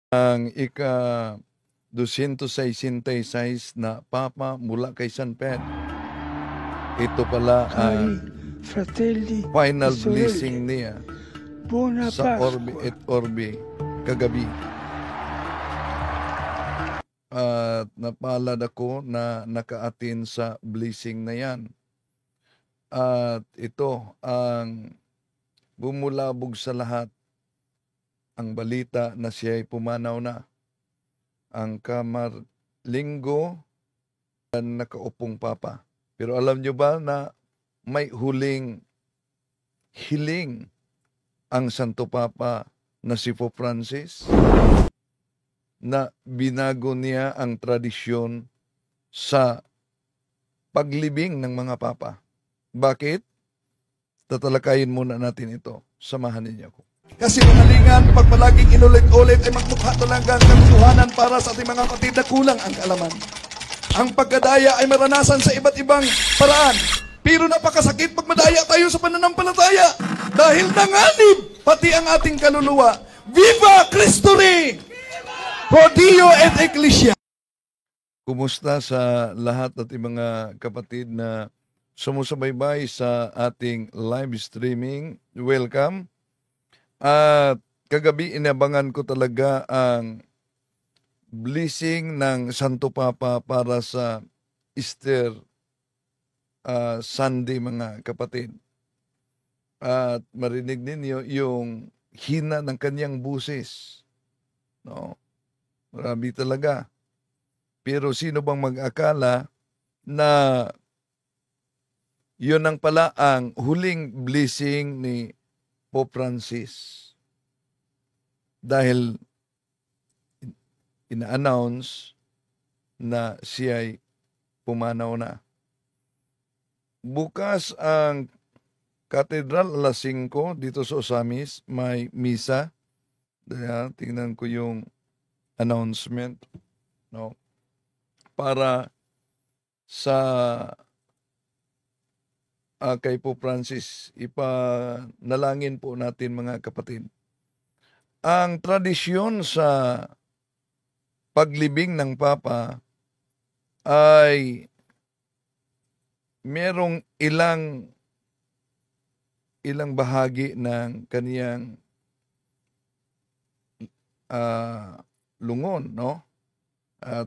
ang ika-266 na Papa mula kay San Pedro. Ito pala Cari ang fratelli final e sorelle, blessing niya buona sa Orbi Pasqua. et Orbi kagabi. At napalad ako na nakaatin sa blessing na yan. At ito ang bumulabog sa lahat ang balita na siya'y pumanaw na. Ang kamarlinggo na nakaupong Papa. Pero alam nyo ba na may huling hiling ang Santo Papa na si Pope Francis? Na binago niya ang tradisyon sa paglibing ng mga Papa. Bakit? Tatalakayin muna natin ito. Samahan ninyo ako. Kasi kalingan, pag palaging inulit-ulit ay magmukha talaga ang katotohanan para sa ating mga kapatid na kulang ang kaalaman. Ang pagkadaya ay maranasan sa iba't ibang paraan. Pero napakasakit pag madaya tayo sa pananampalataya. Dahil nanganib pati ang ating kaluluwa. Viva Cristo Rey! Pro Dio et Ecclesia! Kumusta sa lahat ating mga kapatid na sumusubaybay sa ating live streaming? Welcome. At kagabi inabangan ko talaga ang blessing ng Santo Papa para sa Easter Sunday, mga kapatid. At marinig ninyo yung hina ng kanyang busis. No? Marami talaga. Pero sino bang mag-akala na yun ang pala ang huling blessing ni Pope Francis? Dahil ina-announce na siya'y pumanaw na. Bukas ang katedral alas 5 dito sa Osamis, may misa. Kaya tingnan ko yung announcement, no? Para sa kay Pope Francis, ipanalangin po natin, mga kapatid. Ang tradisyon sa paglibing ng Papa ay merong ilang bahagi ng kaniyang lungon, no?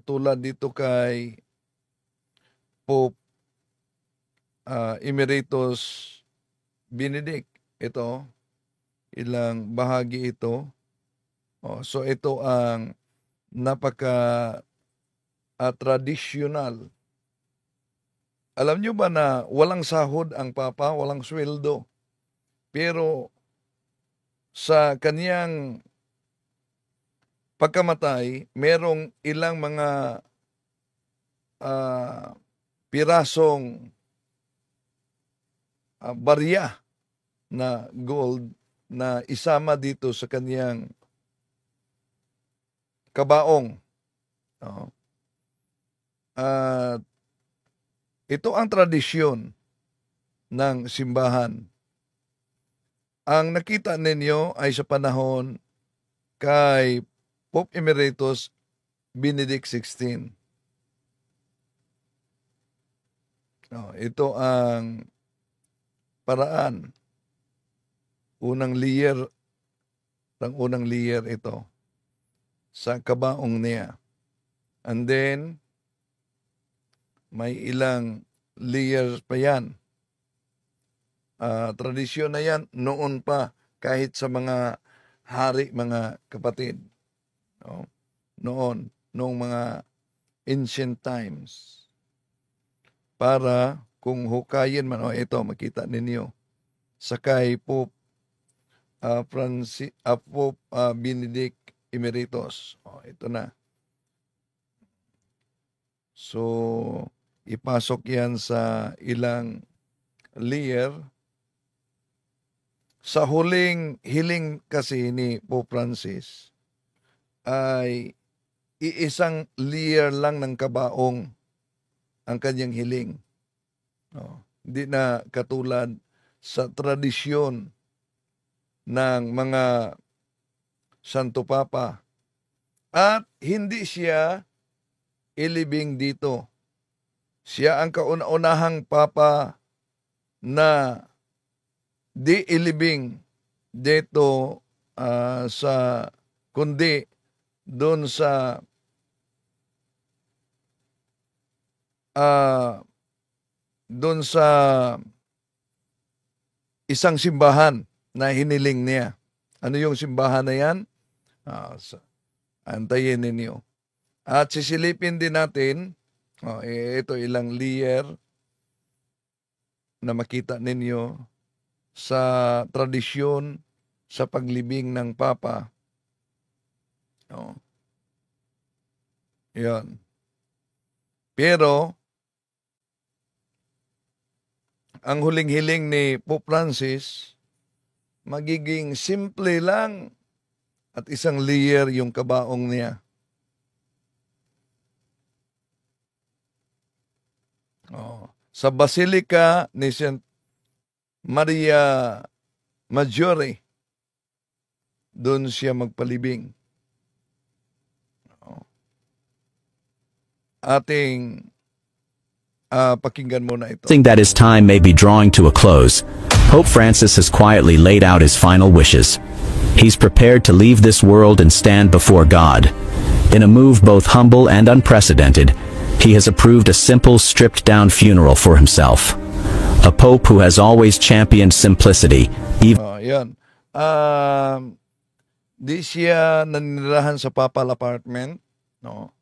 Tulad dito kay Pope Emeritus Benedict. Ito, ilang bahagi ito. So ito ang napaka-tradisyonal. Alam nyo ba na walang sahod ang Papa, walang sweldo? Pero sa kaniyang pagkamatay, merong ilang mga pirasong barya na gold na isama dito sa kaniyang kabaong. Ito ang tradisyon ng simbahan. Ang nakita ninyo ay sa panahon kay Pope Emeritus Benedict XVI. Ito ang paraan. Unang layer ito sa kabaong niya. And then, may ilang layers pa yan. Tradisyon na yan noon pa, kahit sa mga hari, mga kapatid. Noong mga ancient times. Para kung hukayin man, ito, makita ninyo, sa kay Pope Pope Benedict Emeritus. Ito na. So, ipasok yan sa ilang layer. Sa huling hiling kasi ni Pope Francis ay iisang layer lang ng kabaong ang kanyang hiling. Hindi na katulad sa tradisyon ng mga Santo Papa At hindi siya ilibing dito. Siya ang kauna-unahang papa na di ilibing dito kundi doon sa isang simbahan na hiniling niya. Ano yung simbahan na yan? Antayin ninyo. At sisilipin din natin, ito ilang layer na makita ninyo sa tradisyon sa paglibing ng Papa. Yan. Pero, ang huling-hiling ni Pope Francis, magiging simple lang at isang layer yung kabaong niya. Sa Basilica ni St. Maria Maggiore, doon siya magpalibing. Ating pakinggan muna ito. That his time may be drawing to a close, Pope Francis has quietly laid out his final wishes. He's prepared to leave this world and stand before God. In a move both humble and unprecedented, he has approved a simple, stripped-down funeral for himself. A pope who has always championed simplicity. Yan. Di siya nanirahan sa papal apartment. No?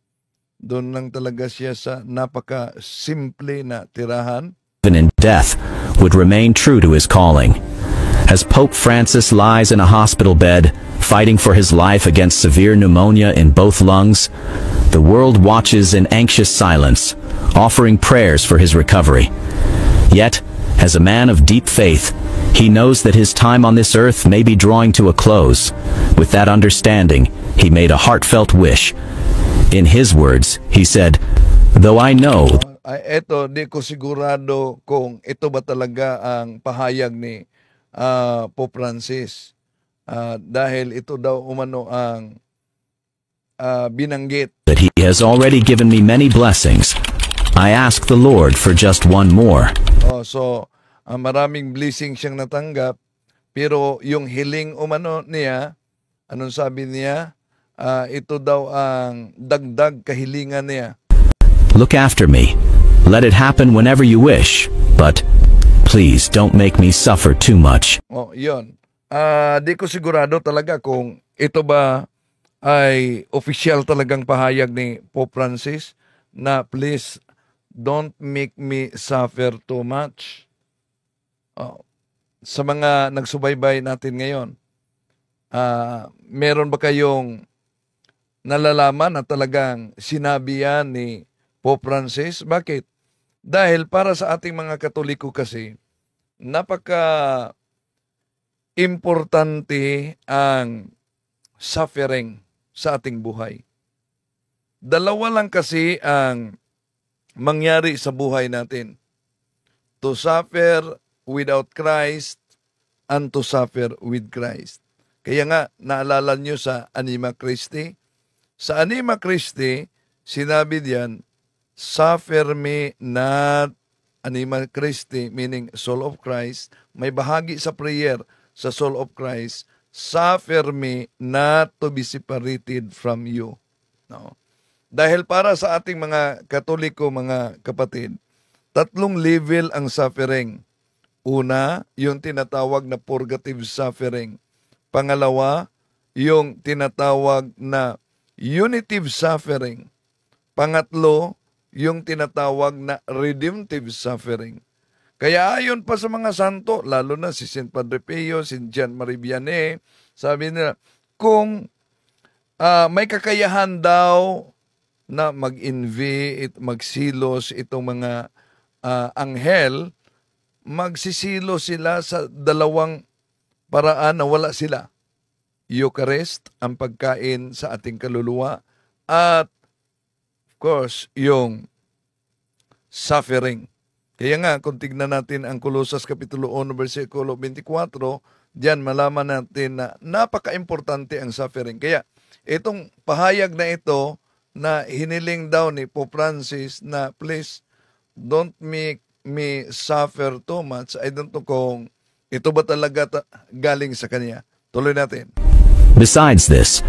Doon lang talaga siya sa napaka-simple na tirahan. Even in death, would remain true to his calling. As Pope Francis lies in a hospital bed, fighting for his life against severe pneumonia in both lungs, the world watches in anxious silence, offering prayers for his recovery. Yet, as a man of deep faith, he knows that his time on this earth may be drawing to a close. With that understanding, he made a heartfelt wish. In his words, he said, "Though I know..." Ito, di ko sigurado kung ito ba talaga ang pahayag ni Pope Francis. Dahil ito daw umano ang binanggit. That he has already given me many blessings. I ask the Lord for just one more. So, maraming blessing siyang natanggap. Pero yung hiling umano niya, anong sabi niya? Ito daw ang dagdag kahilingan niya. Look after me. Let it happen whenever you wish. But please don't make me suffer too much. Yun. Di ko sigurado talaga kung ito ba ay official talagang pahayag ni Pope Francis na please don't make me suffer too much. Sa mga nagsubaybay natin ngayon, meron ba kayong nalalaman na talagang sinabi yan ni Pope Francis? Bakit? Dahil para sa ating mga Katoliko kasi, importante ang suffering sa ating buhay. Dalawa lang kasi ang mangyari sa buhay natin. To suffer without Christ and to suffer with Christ. Kaya nga, naalala nyo sa Anima Christi? Sa Anima Christi, sinabi diyan, suffer me not, Anima Christi, meaning soul of Christ, may bahagi sa prayer sa soul of Christ, suffer me not to be separated from you. No? Dahil para sa ating mga Katoliko, mga kapatid, tatlong level ang suffering. Una, yung tinatawag na purgative suffering. Pangalawa, yung tinatawag na unitive suffering. Pangatlo, yung tinatawag na redemptive suffering. Kaya ayon pa sa mga santo, lalo na si St. Padre Pio, si Gian Marie Vianney, sabi nila, kung may kakayahan daw na mag-envy, magsilos itong mga anghel, magsisilo sila sa dalawang paraan na wala sila. Eucharist, ang pagkain sa ating kaluluwa, at of course, yung suffering. Kaya nga, kung tignan natin ang Colosas Kapitulo 1, versikulo 24, diyan malaman natin na napaka-importante ang suffering. Kaya, itong pahayag na ito na hiniling daw ni Pope Francis na please don't make me suffer too much. I don't know kung ito ba talaga galing sa kanya. Tuloy natin. Besides this,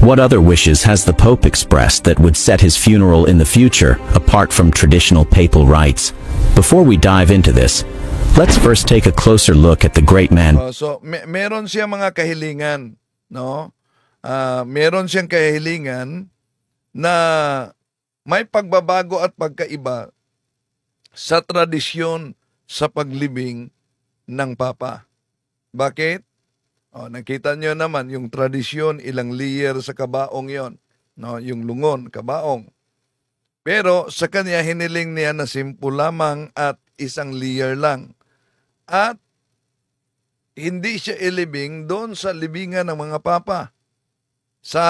what other wishes has the Pope expressed that would set his funeral in the future, apart from traditional papal rites? Before we dive into this, let's first take a closer look at the great man. So, meron siya mga kahilingan, no? Meron siyang kahilingan na may pagbabago at pagkaiba sa tradisyon sa paglibing ng Papa. Bakit? Nakita nyo naman yung tradisyon, ilang layer sa kabaong yon, no? Yung lungon, kabaong. Pero sa kanya hiniling niya na simple lamang at isang layer lang. At hindi siya ilibing doon sa libingan ng mga papa. Sa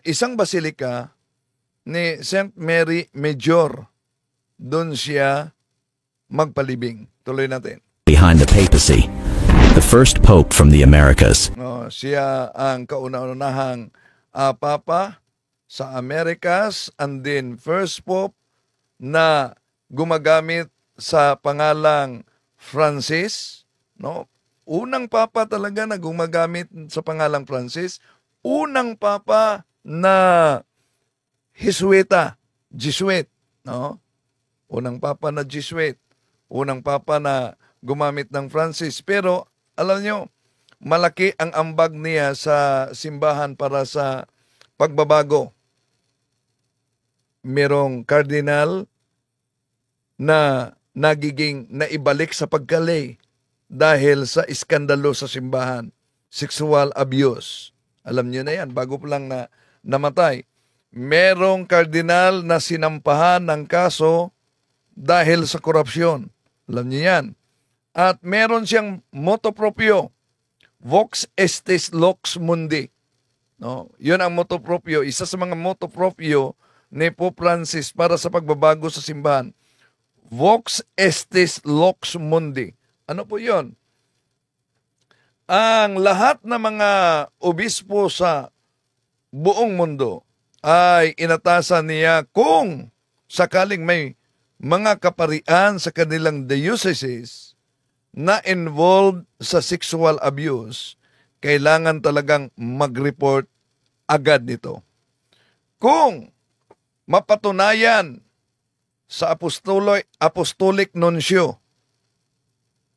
isang basilika ni St. Mary Major, doon siya magpalibing. Tuloy natin. Behind the papacy, the first pope from the Americas. Siya ang kauna-unahang papa sa Americas and then first pope na gumagamit sa pangalang Francis, no? Unang papa talaga na gumagamit sa pangalang Francis, unang papa na Jesuit, no? Unang papa na Jesuit, unang papa na gumamit ng Francis. Pero alam nyo, malaki ang ambag niya sa simbahan para sa pagbabago. Merong kardinal na nagiging naibalik sa pagkalay dahil sa iskandalo sa simbahan, sexual abuse. Alam niyo na yan, bago pa lang na namatay. Merong kardinal na sinampahan ng kaso dahil sa korupsyon. Alam niyo yan. At meron siyang motto proprio, Vox Estis Lux Mundi. No? Yun ang motto proprio, isa sa mga motto proprio ni Pope Francis para sa pagbabago sa simbahan. Vox Estis Lux Mundi. Ano po yun? Ang lahat ng mga obispo sa buong mundo ay inatasan niya kung sakaling may mga kaparian sa kanilang dioceses na involved sa sexual abuse, kailangan talagang mag-report agad nito. Kung mapatunayan sa apostolic nuncio,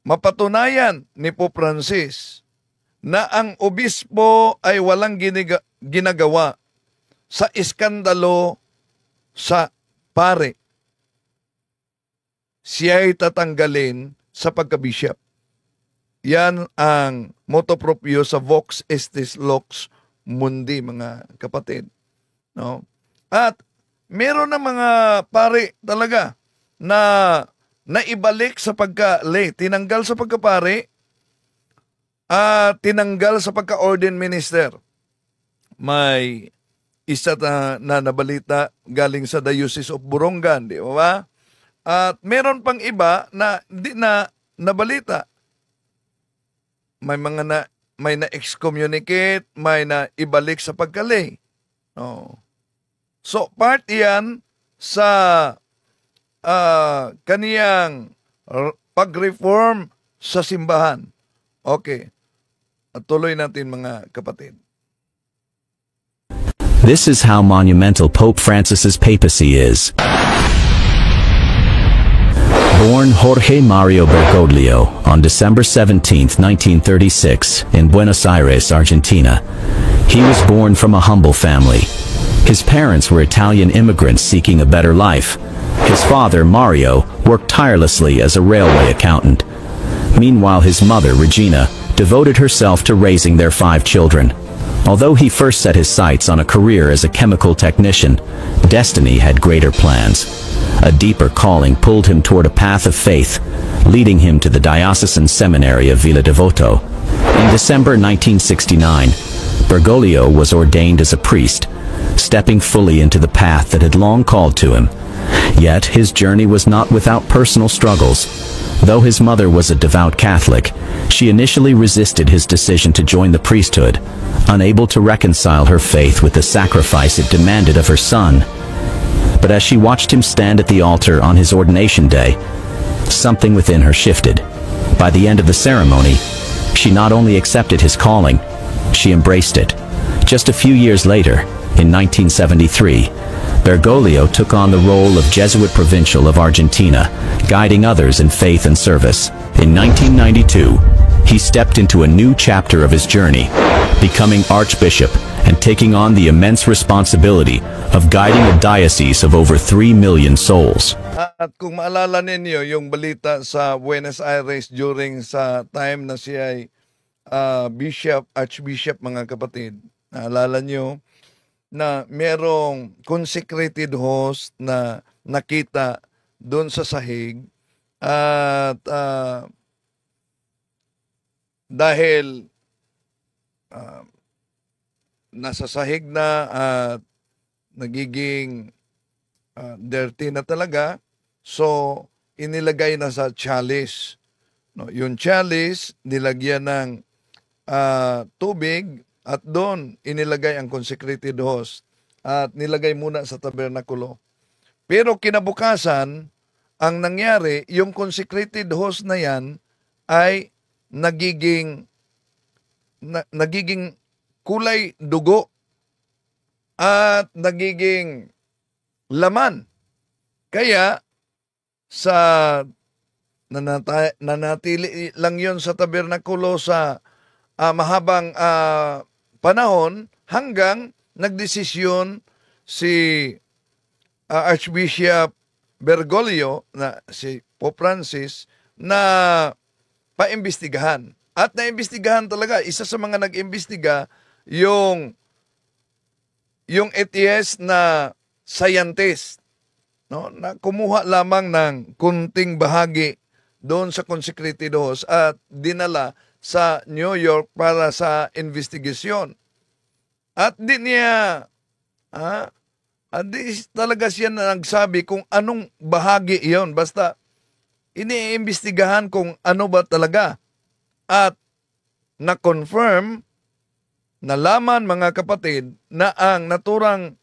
mapatunayan ni Pope Francis na ang obispo ay walang ginagawa sa iskandalo sa pare, siya ay tatanggalin sa pagka-bishop. Yan ang motto proprio sa Vox Estis Lux Mundi, mga kapatid. No? At meron na mga pare talaga na naibalik sa pagka-lay, tinanggal sa pagka-pare at tinanggal sa pagka-ordained minister. May isa na nabalita galing sa Diocese of Borongan, di ba? At meron pang iba na hindi na nabalita. May mga may na-excommunicate, may na ibalik sa pagkalay. No. So, part yan sa kaniyang pag-reform sa simbahan. Okay. At tuloy natin, mga kapatid. This is how monumental Pope Francis's papacy is. Born Jorge Mario Bergoglio on December 17, 1936, in Buenos Aires, Argentina. He was born from a humble family. His parents were Italian immigrants seeking a better life. His father, Mario, worked tirelessly as a railway accountant. Meanwhile, his mother, Regina, devoted herself to raising their 5 children. Although he first set his sights on a career as a chemical technician, destiny had greater plans. A deeper calling pulled him toward a path of faith, leading him to the diocesan seminary of Villa Devoto. In December 1969, Bergoglio was ordained as a priest, stepping fully into the path that had long called to him. Yet his journey was not without personal struggles. Though his mother was a devout Catholic, she initially resisted his decision to join the priesthood, unable to reconcile her faith with the sacrifice it demanded of her son. But as she watched him stand at the altar on his ordination day, something within her shifted. By the end of the ceremony, she not only accepted his calling, she embraced it. Just a few years later, in 1973, Bergoglio took on the role of Jesuit Provincial of Argentina, guiding others in faith and service. In 1992, he stepped into a new chapter of his journey, becoming Archbishop and taking on the immense responsibility of guiding a diocese of over 3 million souls. At kung maalala ninyo yung balita sa Buenos Aires during sa time na siya ay Archbishop mga kapatid, naalala nyo na merong consecrated host na nakita doon sa sahig at dahil nasa sahig na at nagiging dirty na talaga, so inilagay na sa chalice. No, yung chalice nilagyan ng tubig at doon inilagay ang consecrated host at nilagay muna sa tabernakulo. Pero kinabukasan, ang nangyari, yung consecrated host na yan ay nagiging kulay dugo at nagiging laman. Kaya sa nanatili lang yon sa tabernakulo sa mahabang panahon hanggang nagdesisyon si Archbishop Bergoglio na si Pope Francis na paimbestigahan. At naimbestigahan talaga, isa sa mga nag-imbestiga yung atheist na scientist, no, na kumuha lamang ng kunting bahagi doon sa consecrated host at dinala sa New York para sa investigasyon. At di niya, di talaga siya na nagsabi kung anong bahagi iyon. Basta, iniimbestigahan kung ano ba talaga. At na-confirm, nalaman mga kapatid, na ang naturang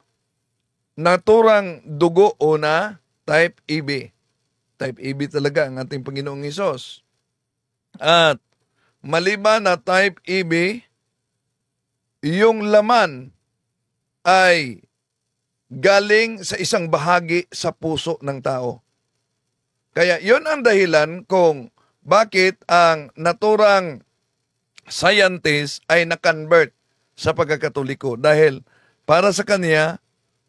dugo o na type AB. Type AB talaga ang ating Panginoong Hesus. At maliban na type AB, yung laman ay galing sa isang bahagi sa puso ng tao. Kaya yon ang dahilan kung bakit ang naturang scientist ay na-convert sa pagkakatoliko. Dahil para sa kanya,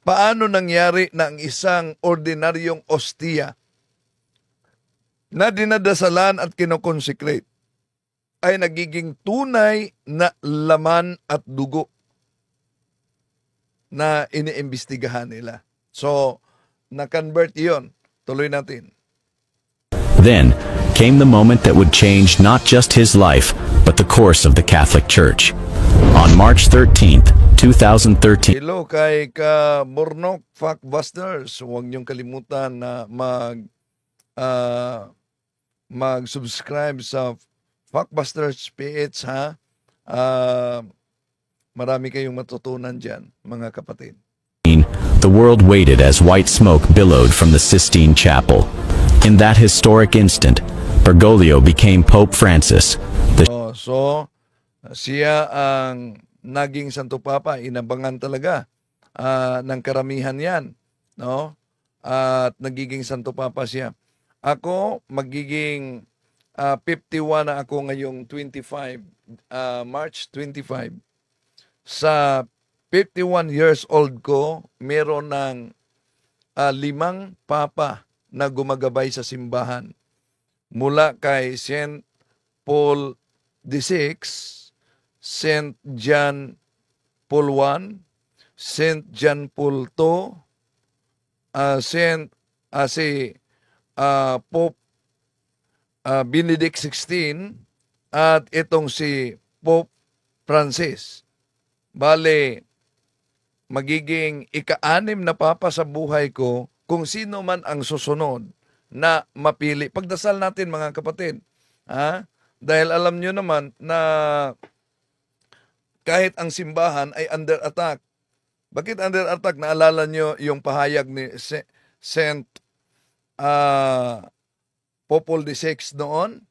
paano nangyari na ang isang ordinaryong ostia na dinadasalan at kinoconsecrate ay nagiging tunay na laman at dugo na iniimbestigahan nila. So, na-convert iyon. Tuloy natin. Then came the moment that would change not just his life, but the course of the Catholic Church. On March 13th, 2013, Hello kay Ka-Bornok Factbusters. Huwag niyong kalimutan na mag-subscribe sa Factbusters PH, ha? Marami kayong matutunan dyan, mga kapatid. the world waited as white smoke billowed from the Sistine Chapel. In that historic instant, Bergoglio became Pope Francis. So, siya ang naging Santo Papa, inabangan talaga ng karamihan yan, no? At nagiging Santo Papa siya. Ako, magiging 51 na ako ngayong 25, March 25. Sa 51 years old ko, meron ng 5 papa na gumagabay sa simbahan. Mula kay St. Paul VI, St. John Paul I, St. John Paul II, Pope Benedict XVI, at itong si Pope Francis. Bale, magiging ika-6 na papa sa buhay ko kung sino man ang susunod na mapili. Pagdasal natin mga kapatid. Ha? Dahil alam nyo naman na kahit ang simbahan ay under attack. Bakit under attack? Naalala nyo yung pahayag ni Saint Popol VI noon?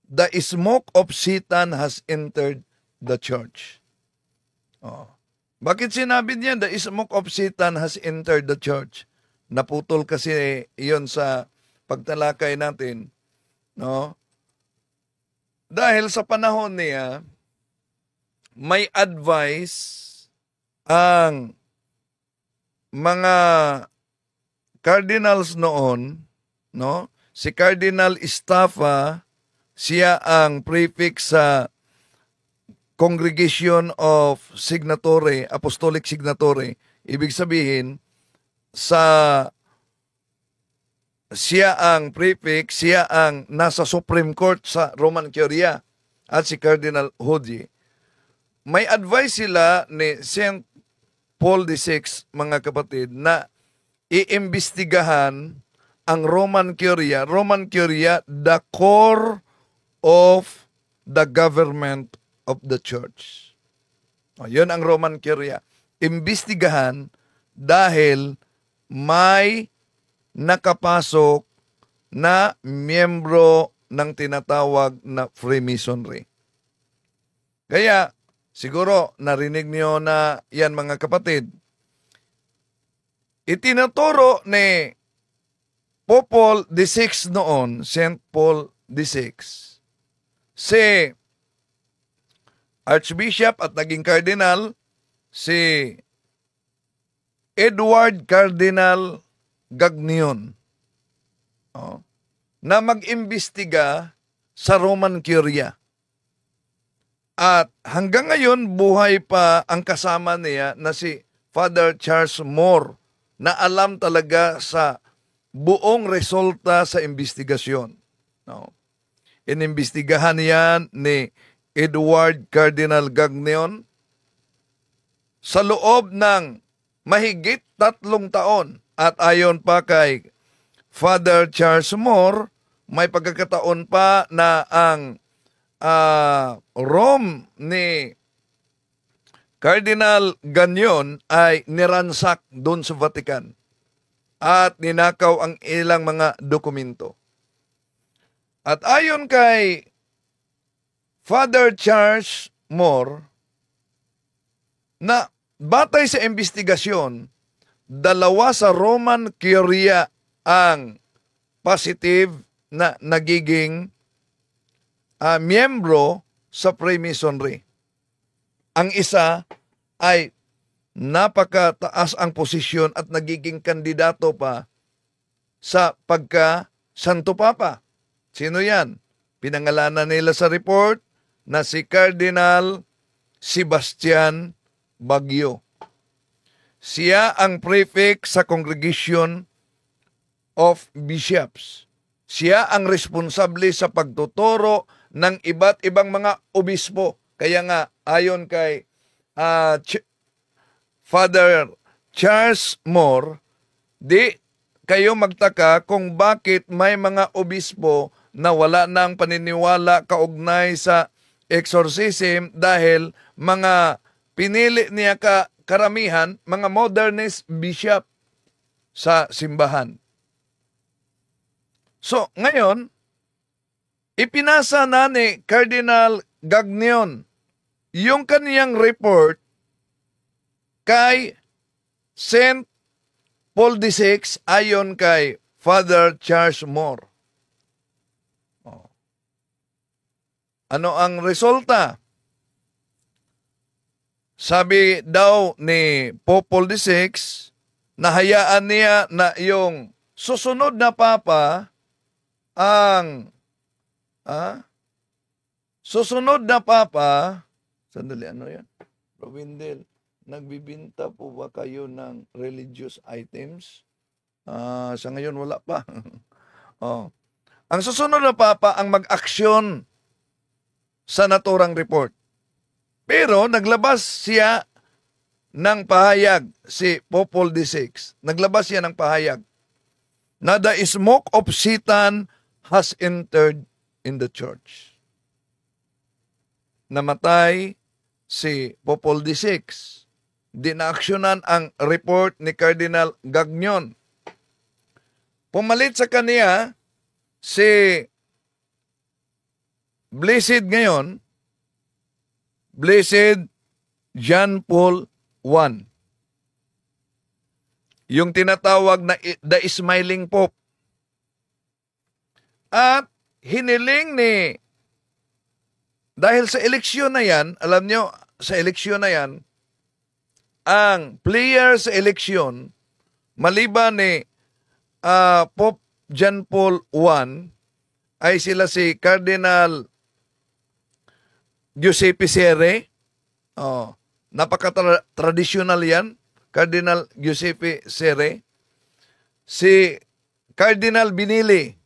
The smoke of Satan has entered the church. Oh. Bakit sinabi niya, the smoke of Satan has entered the church? Naputol kasi iyon sa pagtalakay natin. No? Dahil sa panahon niya, may advice ang mga cardinals noon, no? Si Cardinal Estafa, siya ang prefect sa Congregation of Signatory, Apostolic Signatory. Ibig sabihin, siya ang prefect, siya ang nasa Supreme Court sa Roman Curia at si Cardinal Hodge. May advice sila ni Saint Paul VI, mga kapatid, na iimbestigahan ang Roman Curia. Roman Curia, the core of the government of the church. Yun ang Roman Curia. Imbestigahan dahil may nakapasok na miyembro ng tinatawag na Freemasonry. Kaya, siguro narinig niyo na yan mga kapatid. Itinuturo ni Popol VI noon, Saint Paul VI, si Archbishop at naging Cardinal, si Edward Cardinal Gagnion, na mag-imbestiga sa Roman Curia. At hanggang ngayon, buhay pa ang kasama niya na si Father Charles Moore, na alam talaga sa buong resulta sa investigasyon. No? Inimbestigahan yan ni Edward Cardinal Gagnion sa loob ng mahigit 3 taon. At ayon pa kay Father Charles Moore, may pagkakataon pa na ang Rome ni Cardinal Gagnion ay niransak doon sa Vatican at ninakaw ang ilang mga dokumento. At ayon kay Father Charles Moore, na batay sa investigasyon, 2 sa Roman Curia ang positive na nagiging miyembro sa Freemasonry. Ang isa ay napakataas ang posisyon at nagiging kandidato pa sa pagka-Santo Papa. Sino yan? Pinangalanan nila sa report na si Cardinal Sebastian Baguio. Siya ang prefect sa Congregation of Bishops. Siya ang responsable sa pagtuturo ng iba't ibang mga obispo. Kaya nga, ayon kay Father Charles Moore, di kayo magtaka kung bakit may mga obispo na wala nang paniniwala kaugnay sa exorcism dahil mga pinili niya karamihan, mga modernist bishop sa simbahan. So, ngayon, ipinasa na ni Cardinal Gagnion yung kaniyang report kay Saint Paul VI ayon kay Father Charles Moore. Ano ang resulta? Sabi daw ni Pope Paul VI, nahayaan niya na yung susunod na Papa ang susunod na Papa, sandali, ano yan? Robindel, nagbibinta po ba kayo ng religious items? Sa ngayon wala pa. Ang susunod na Papa ang mag-aksyon sa naturang report. Pero naglabas siya ng pahayag, si Pope Paul VI. Naglabas siya ng pahayag na the smoke of Satan has entered in the church. Namatay si Popol VI. Dinaaksyonan ang report ni Cardinal Gagnon. Pumalit sa kaniya si Blessed ngayon, Blessed John Paul I. Yung tinatawag na the Smiling Pope. At hiniling dahil sa eleksyon na yan, alam nyo, sa eleksyon na yan, ang player sa eleksyon, maliban ni Pope John Paul I, ay sila si Cardinal Giuseppe Sere. Napaka-traditional yan. Cardinal Giuseppe Sere. Si Cardinal Binili.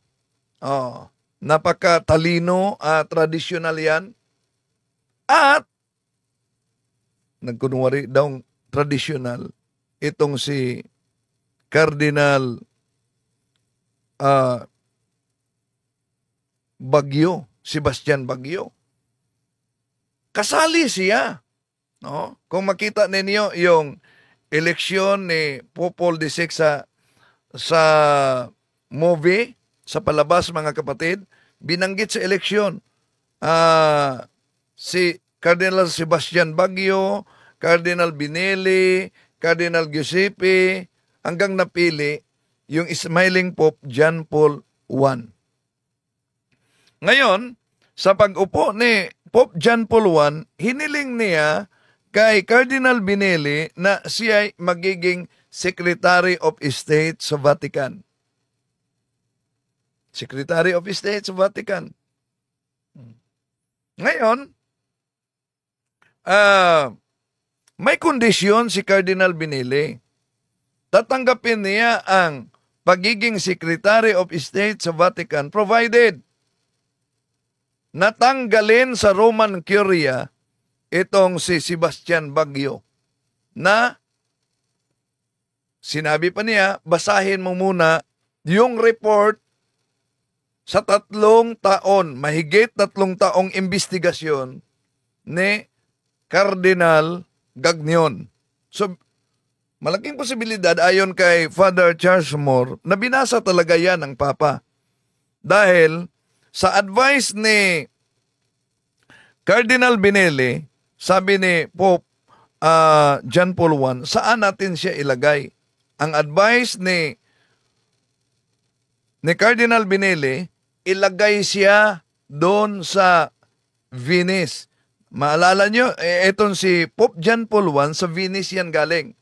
Napaka-talino, traditional yan. At, nagkunwari daw traditional, itong si Cardinal Baguio, Sebastian Baguio. Kasali siya. No? Kung makita ninyo yung eleksyon ni Popol VI sa movie, sa palabas mga kapatid, binanggit sa eleksyon si Cardinal Sebastian Baguio, Cardinal Binelli, Cardinal Giuseppe, hanggang napili yung Smiling Pope John Paul I. Ngayon, sa pag-upo ni Pope John Paul I, hiniling niya kay Cardinal Binelli na siya ay magiging Secretary of State sa Vatican. Secretary of State sa Vatican. Ngayon, may kondisyon si Cardinal Binelli. Tatanggapin niya ang pagiging Secretary of State sa Vatican provided natanggalin sa Roman Curia itong si Sebastian Baguio na sinabi pa niya, basahin mo muna yung report sa 3 taon, mahigit 3 taong investigasyon ni Cardinal Gagnon. So, malaking posibilidad ayon kay Father Charles Moore na binasa talaga yan ng Papa. Dahil sa advice ni Cardinal Binelli, sabi ni Pope John Paul I, saan natin siya ilagay? Ang advice ni Cardinal Binelli, ilagay siya doon sa Venice. Maalala nyo, etong si Pope John Paul I, sa Venice yan galing.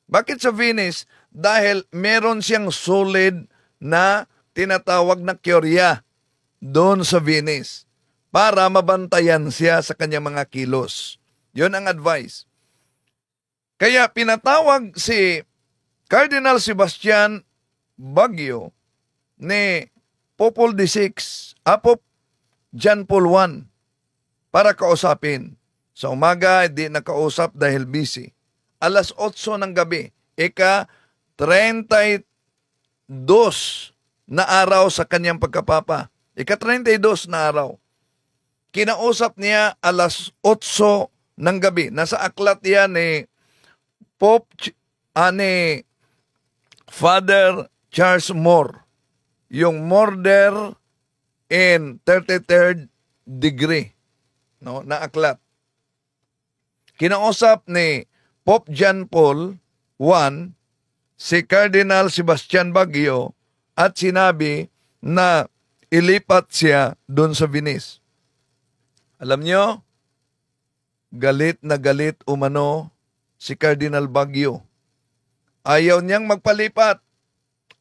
Bakit sa Venice? Dahil meron siyang solid na tinatawag na Curia doon sa Venice para mabantayan siya sa kanyang mga kilos. Yun ang advice. Kaya pinatawag si Cardinal Sebastian Baguio ni Popol VI, Pope John Paul I, para kausapin. Sa umaga, hindi nakausap dahil busy. Alas 8 ng gabi, ika-32 na araw sa kanyang pagkapapa. Ika-32 na araw. Kinausap niya alas 8 ng gabi. Nasa aklat yan ni ni Father Charles Moore. Yung murder in 33rd degree. No, na aklat. Kinausap ni Pope John Paul I si Cardinal Sebastian Baguio at sinabi na ilipat siya doon sa Venice. Alam nyo, galit na galit umano si Cardinal Baguio. Ayaw niyang magpalipat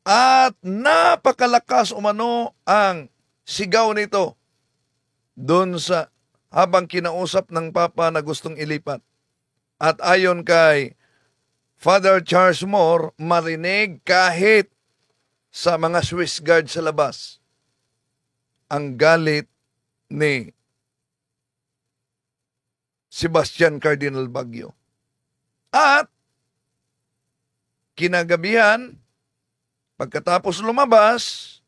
at napakalakas umano ang sigaw nito doon sa habang kinausap ng Papa na gustong ilipat. At ayon kay Father Charles Moore, marinig kahit sa mga Swiss Guard sa labas ang galit ni Sebastian Cardinal Baguio. At kinagabihan, Pagkatapos lumabas,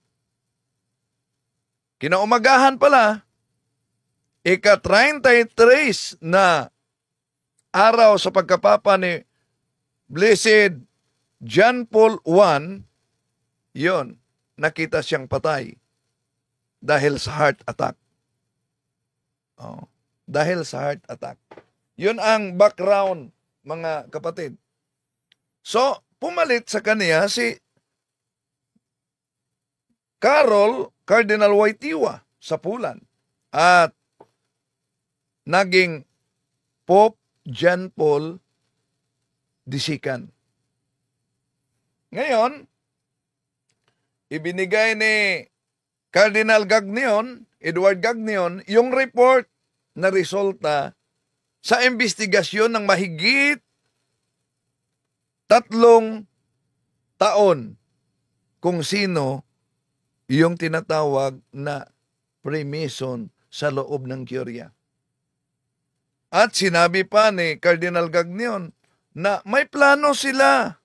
kinaumagahan pala, ika-33 na araw sa pagkapapa ni Blessed John Paul I, yon, nakita siyang patay dahil sa heart attack. Oh, dahil sa heart attack. Yun ang background, mga kapatid. So, pumalit sa kaniya si Cardinal Wojtyła sa Poland at naging Pope John Paul II. Ngayon, ibinigay ni Cardinal Gagnion, Edward Gagnion, yung report na resulta sa investigasyon ng mahigit 3 taon kung sino yung tinatawag na Freemason sa loob ng Curia. At sinabi pa ni Cardinal Gagnion na may plano sila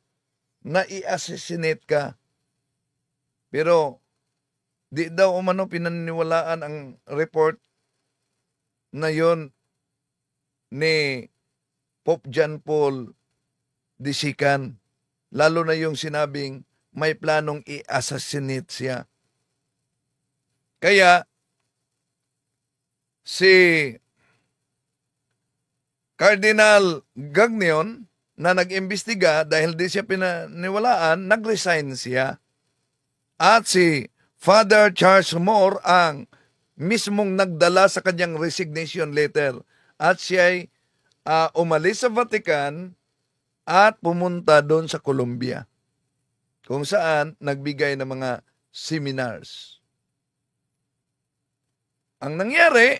na i-assassinate ka. Pero di daw umano pinaniniwalaan ang report na yon ni Pope John Paul II, lalo na yung sinabing may planong i-assassinate siya. Kaya si Cardinal Gagnion na nag-imbestiga dahil di siya pinaniwalaan, nag-resign siya. At si Father Charles Moore ang mismong nagdala sa kanyang resignation letter. At siya ay umalis sa Vatican at pumunta doon sa Colombia, kung saan nagbigay ng mga seminars. Ang nangyari,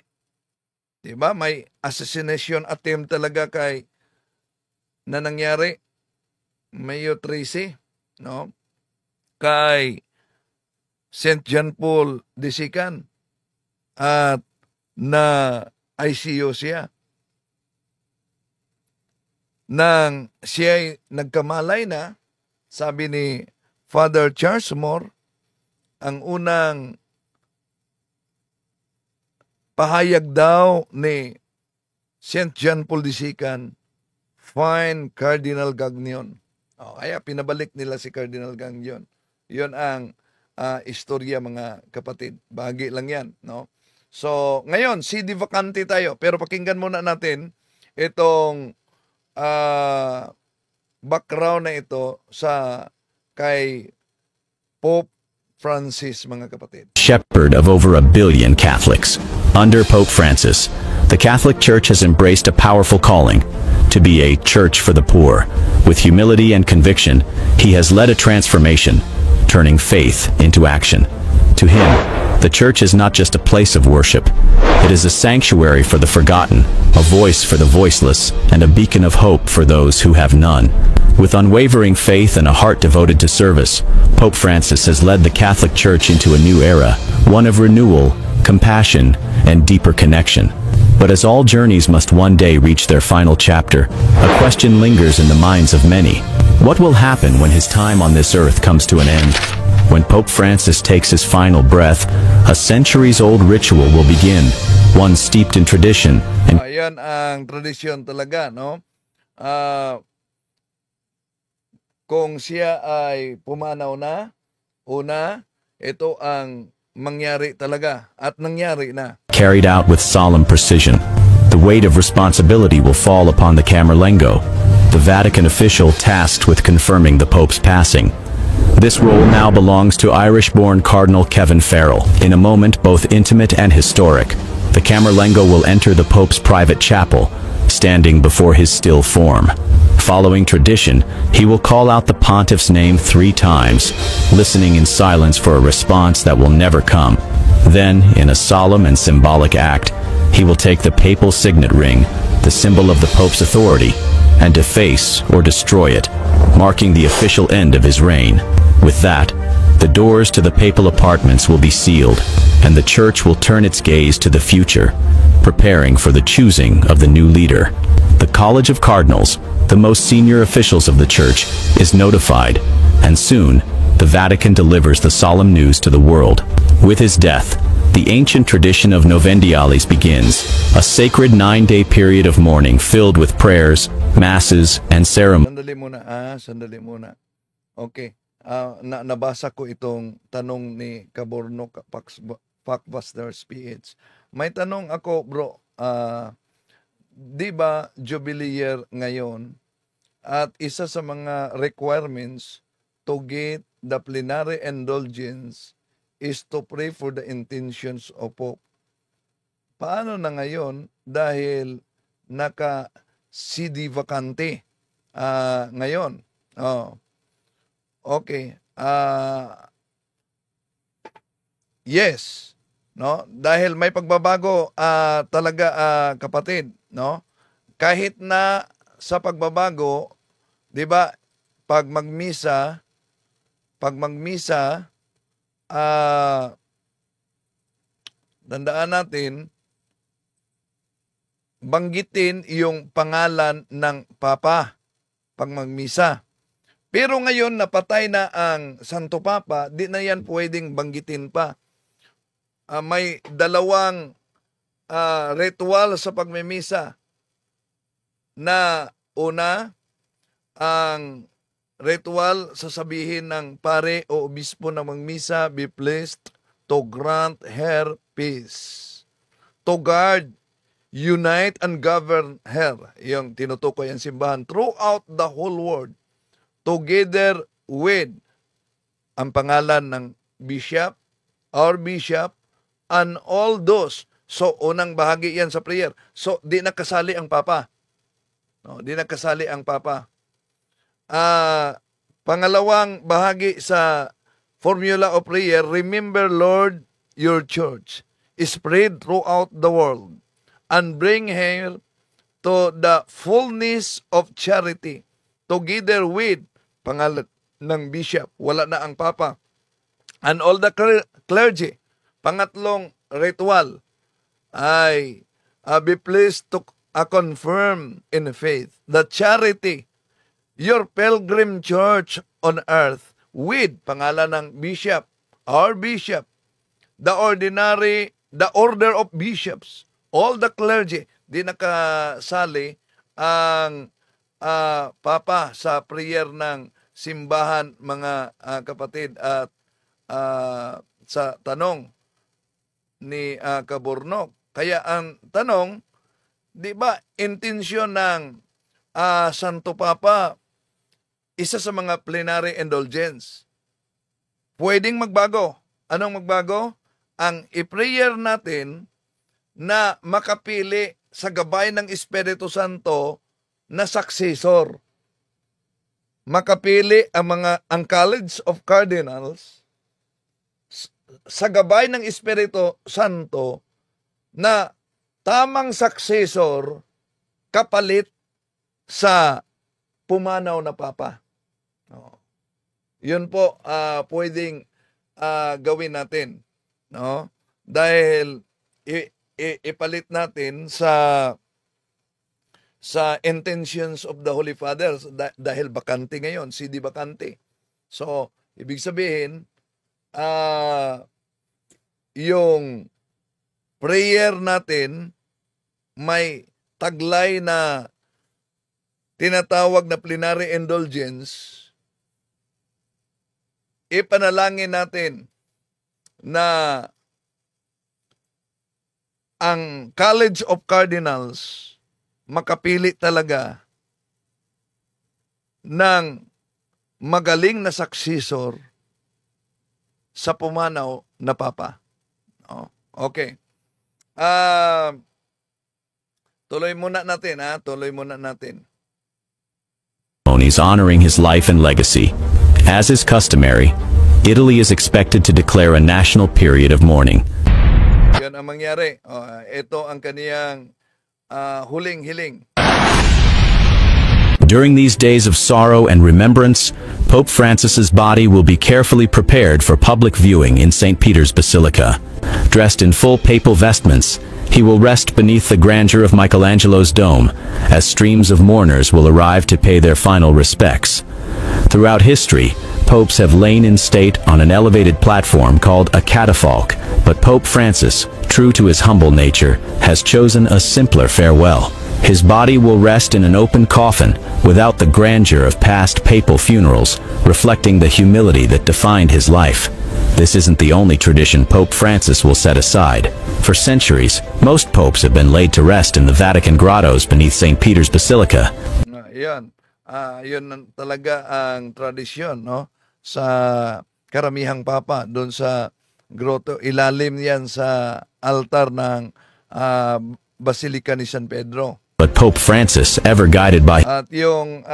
diba, may assassination attempt talaga na nangyari, Mayo 13, no? Kay St. John Paul II at na ICU siya. Nang siya nagkamalay na, sabi ni Father Charles Moore, ang unang pahayag daw ni St. John Paul II, find Cardinal Gagnion. Kaya pinabalik nila si Cardinal Gagnion. Yun ang istorya, mga kapatid. Bahagi lang yan, no? So, ngayon, CD vacante tayo. Pero pakinggan muna natin itong background na ito sa kay Pope Francis, mga kapatid. Shepherd of over 1 billion Catholics. Under Pope Francis, the Catholic Church has embraced a powerful calling to be a church for the poor. With humility and conviction, he has led a transformation, turning faith into action. To him, the church is not just a place of worship. It is a sanctuary for the forgotten, a voice for the voiceless, and a beacon of hope for those who have none. With unwavering faith and a heart devoted to service, Pope Francis has led the Catholic Church into a new era, one of renewal, compassion, and deeper connection. But as all journeys must one day reach their final chapter, a question lingers in the minds of many. What will happen when his time on this earth comes to an end? When Pope Francis takes his final breath, a centuries-old ritual will begin, one steeped in tradition and Ayan ang tradisyon talaga, no? Kung siya ay pumanaw na, una, ito ang mangyari talaga at nangyari na. carried out with solemn precision. The weight of responsibility will fall upon the Camerlengo, the Vatican official tasked with confirming the Pope's passing. This role now belongs to Irish-born Cardinal Kevin Farrell. In a moment both intimate and historic, the Camerlengo will enter the Pope's private chapel, standing before his still form. Following tradition, he will call out the pontiff's name 3 times, listening in silence for a response that will never come. Then, in a solemn and symbolic act, he will take the papal signet ring, the symbol of the Pope's authority, and deface or destroy it, marking the official end of his reign. With that, the doors to the papal apartments will be sealed, and the Church will turn its gaze to the future, preparing for the choosing of the new leader. The College of Cardinals, the most senior officials of the Church, is notified, and soon, the Vatican delivers the solemn news to the world. With his death, the ancient tradition of Novendiales begins, a sacred 9-day period of mourning filled with prayers, masses, and ceremonies. Sandali muna. Okay. Nabasa ko itong tanong ni Kaborno Fakbusters PH. May tanong ako, bro. Di ba Jubilee year ngayon? At isa sa mga requirements to get the plenary indulgence is to pray for the intentions of Pope. Paano na ngayon dahil naka-CD vacante ngayon? Oh. Okay. Yes. No? Dahil may pagbabago talaga kapatid, no? Kahit na sa pagbabago, 'di ba, pag magmisa tandaan natin, banggitin yung pangalan ng Papa pag magmisa. Pero ngayon, napatay na ang Santo Papa, di na yan pwedeng banggitin pa. May dalawang ritual sa pagmimisa na una, ang ritual, sasabihin ng pare o obispo na magmisa, be pleased to grant her peace, to guard, unite, and govern her. Yung tinutukoy ang simbahan throughout the whole world, together with ang pangalan ng bishop, our bishop, and all those. So, unang bahagi yan sa prayer. So, di nakasali ang Papa. No, di nakasali ang Papa. Pangalawang bahagi sa formula of prayer, remember, Lord, your church is spread throughout the world and bring her to the fullness of charity together with pangalan ng bishop, wala na ang Papa, and all the clergy. Pangatlong ritual ay be pleased to confirm in faith the charity, your pilgrim church on earth, with pangalan ng bishop, our bishop, the order of bishops, all the clergy. Di nakasali ang Papa sa prayer ng simbahan, mga kapatid. At sa tanong ni Kabornok, kaya ang tanong, di ba, intensyon ng Santo Papa, isa sa mga plenary indulgence, pwedeng magbago. Anong magbago? Ang i-prayer natin na makapili sa gabay ng Espiritu Santo na successor. Makapili ang College of Cardinals sa gabay ng Espiritu Santo na tamang successor kapalit sa pumanaw na Papa. Yun po pwedeng gawin natin, no? Dahil ipalit natin sa intentions of the Holy Fathers dahil bakante ngayon, CD bakante. So, ibig sabihin, yung prayer natin may taglay na tinatawag na plenary indulgence. Ipanalangin natin na ang College of Cardinals makapili talaga ng magaling na successor sa pumanaw na Papa. Okay. Tuloy muna natin, tuloy muna natin. Honoring his life and legacy. As is customary, Italy is expected to declare a national period of mourning. Yan ang mangyari. Ito ang kaniyang huling hiling. During these days of sorrow and remembrance, Pope Francis's body will be carefully prepared for public viewing in St. Peter's Basilica. Dressed in full papal vestments, he will rest beneath the grandeur of Michelangelo's dome, as streams of mourners will arrive to pay their final respects. Throughout history, popes have lain in state on an elevated platform called a catafalque, but Pope Francis, true to his humble nature, has chosen a simpler farewell. His body will rest in an open coffin, without the grandeur of past papal funerals, reflecting the humility that defined his life. This isn't the only tradition Pope Francis will set aside. For centuries, most popes have been laid to rest in the Vatican grottos beneath St. Peter's Basilica. Yan. Yun talaga ang tradisyon, no? Sa karamihang papa, doon sa grotto. Ilalim yan sa altar ng Basilica ni San Pedro. But Pope Francis, ever guided by At yung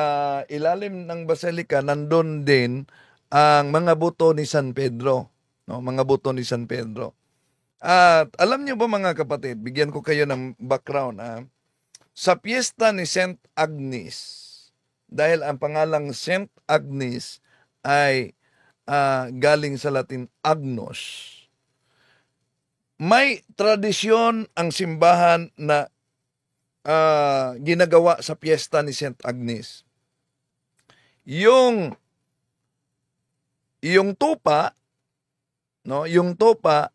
ilalim ng Basilica, nandun din ang mga buto ni San Pedro. No? Mga buto ni San Pedro. At alam niyo ba mga kapatid, bigyan ko kayo ng background. Sa piyesta ni Saint Agnes, dahil ang pangalang Saint Agnes ay galing sa Latin Agnos, may tradisyon ang simbahan na ginagawa sa piyesta ni Saint Agnes. Yung tupa, no, yung tupa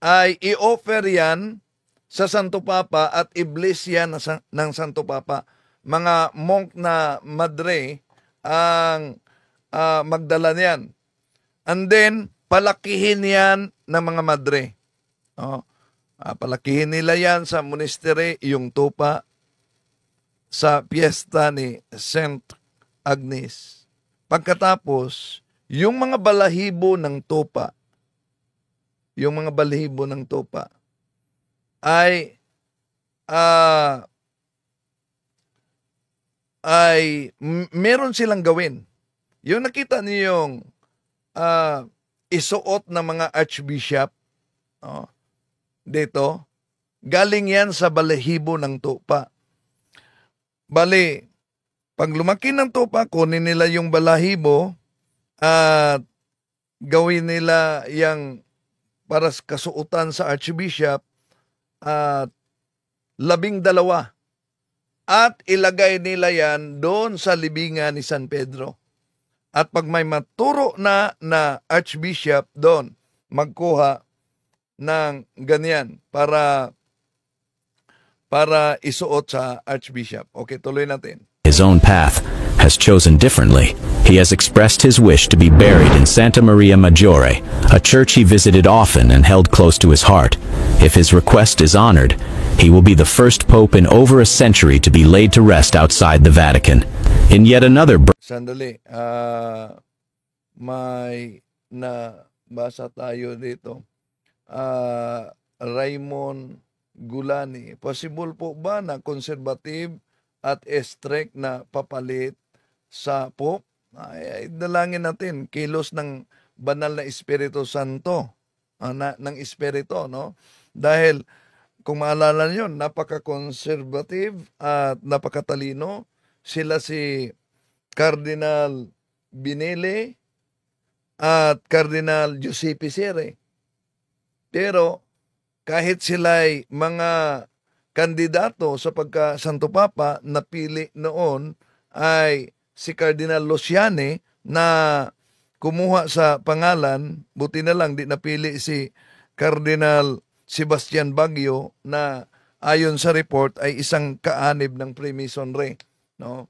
ay i-offer yan sa Santo Papa at i-bless yan ng Santo Papa. Mga monk na madre ang magdala niyan. And then, palakihin yan ng mga madre. Oh, palakihin nila yan sa monastery, yung tupa, sa piyesta ni Saint Agnes. Pagkatapos, yung mga balahibo ng tupa, ay meron silang gawin. Yung nakita niyo yung isuot ng mga archbishop, dito, galing yan sa balahibo ng tupa. Bali, pag lumaki ng tupa, kunin nila yung balahibo at gawin nila yung para kasuotan sa archbishop at 12 at ilagay nila yan doon sa libingan ni San Pedro. At pag may maturo na archbishop doon, magkuha ng ganyan para isuot sa archbishop. Okay, tuloy natin. his own path, has chosen differently. He has expressed his wish to be buried in Santa Maria Maggiore, a church he visited often and held close to his heart. If his request is honored, he will be the first pope in over a century to be laid to rest outside the Vatican. In yet another Sandali, may nabasa tayo dito. Raymond Gulani, possible po ba na conservative at strict na papalit sa Pope? Ay, dalangin natin, kilos ng banal na Espiritu Santo, ng Espiritu, no? Dahil, kung maalala nyo, napaka-conservative at napakatalino. Sila si Cardinal Binele at Cardinal Giuseppe Sere. Pero, kahit sila'y mga kandidato sa pagka-Santo Papa, napili noon ay si Cardinal Luciani na kumuha sa pangalan, buti na lang di napili si Cardinal Sebastian Baguio na ayon sa report ay isang kaanib ng Freemasonry, no?